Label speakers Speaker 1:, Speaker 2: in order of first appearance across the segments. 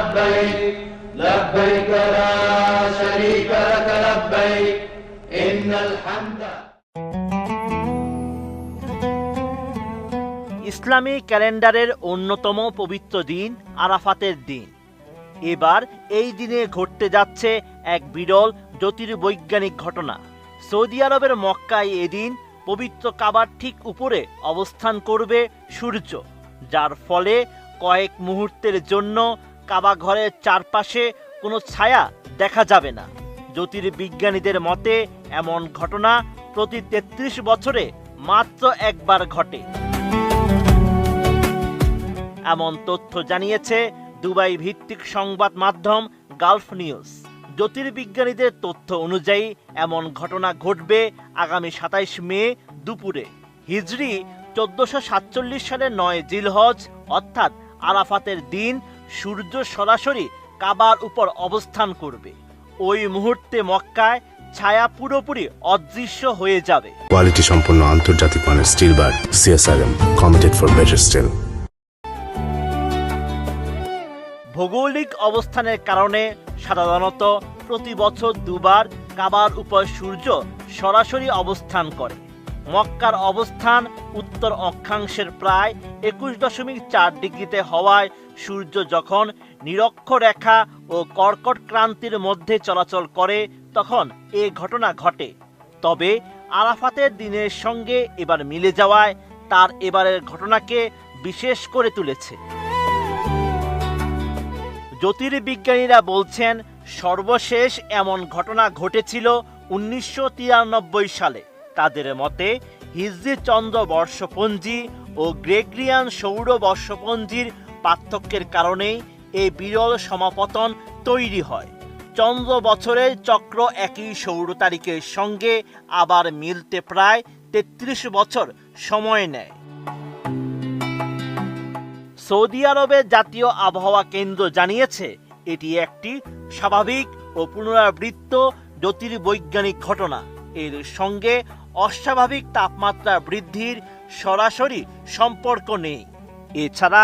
Speaker 1: لبيك لبيك لا شريك لك لبيك إن الحمد।
Speaker 2: ইসলামী ক্যালেন্ডারের অন্যতম পবিত্র দিন আরাফাতের দিন। এবার এই দিনে ঘটতে যাচ্ছে এক বিরল জ্যোতির্বৈজ্ঞানিক ঘটনা। সৌদি আরবের মক্কায় এদিন পবিত্র কাবার ঠিক উপরে অবস্থান করবে সূর্য, যার ফলে কয়েক মুহূর্তের জন্য কাবা ঘরের চারপাশে কোনো ছায়া দেখা যাবে না। জ্যোতির্বিজ্ঞানীদের মতে এমন ঘটনা প্রতি ৩৩ বছরে মাত্র একবার ঘটে। এমন তথ্য জানিয়েছে দুবাই ভিত্তিক সংবাদ মাধ্যম গালফ নিউজ। জ্যোতির্বিজ্ঞানীদের তথ্য অনুযায়ী এমন ঘটনা ঘটবে আগামী ২৭ মে দুপুরে। হিজরি ১৪৪৭ সালের ৯ জিলহজ অর্থাৎ আরাফাতের দিন সূর্য সরাসরি কাবার উপর অবস্থান করবে। ওই মুহূর্তে মক্কায় ছায়া পুরোপুরি অদৃশ্য হয়ে যাবে।
Speaker 3: কোয়ালিটি সম্পন্ন আন্তর্জাতিক মানের still bar CSRM, committed for better still.
Speaker 2: ভৌগোলিক অবস্থানের কারণে সাধারণত প্রতি বছর দুবার কাবার উপর সূর্য সরাসরি অবস্থান করে। মক্কার অবস্থান উত্তর অক্ষাংশের প্রায় ২১.৪ ডিগ্রিতে হওয়ায় সূর্য যখন নিরক্ষরেখা ও কর্কট ক্রান্তির মধ্যে চলাচল করে তখন এ ঘটনা ঘটে। তবে আরাফাতের দিনের সঙ্গে এবার মিলে যাওয়ায় তার এবারের ঘটনাকে বিশেষ করে তুলেছে। জ্যোতির্বিজ্ঞানীরা বলছেন, সর্বশেষ এমন ঘটনা ঘটেছিল ১৯৯৩ সালে। তাদের মতে হিজরি চন্দ্র বর্ষপঞ্জি ও গ্রেগরিয়ান সৌর বর্ষপঞ্জির পার্থক্যের কারণেই এই বিরল সমাপতন তৈরি হয়। চন্দ্র বছরের চক্র একই সৌর তারিখের সঙ্গে আবার মিলতে প্রায় ৩৩ বছর সময় নেয়। সৌদি আরবের জাতীয় আবহাওয়া কেন্দ্র জানিয়েছে, এটি একটি স্বাভাবিক ও পুনরাবৃত্ত জ্যোতির্বৈজ্ঞানিক ঘটনা। এর সঙ্গে অস্বাভাবিক তাপমাত্রা বৃদ্ধির সরাসরি সম্পর্ক নেই। এছাড়া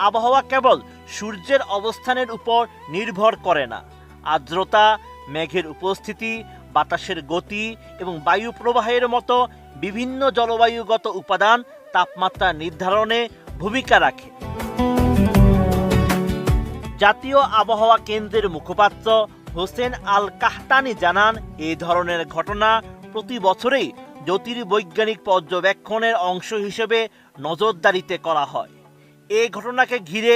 Speaker 2: আবহাওয়া কেবল সূর্যের অবস্থানের উপর নির্ভর করে না। আর্দ্রতা, মেঘের উপস্থিতি, বাতাসের গতি এবং বায়ু প্রবাহের মতো বিভিন্ন জলবায়ুগত উপাদান তাপমাত্রা নির্ধারণে ভূমিকা রাখে। জাতীয় আবহাওয়া কেন্দ্রের মুখপাত্র হোসেন আল কাহতানি জানান, এই ধরনের ঘটনা প্রতি বছরেই জ্যোতির্বৈজ্ঞানিক পর্যবেক্ষণের অংশ হিসেবে নজরদারিতে করা হয়। এই ঘটনাকে ঘিরে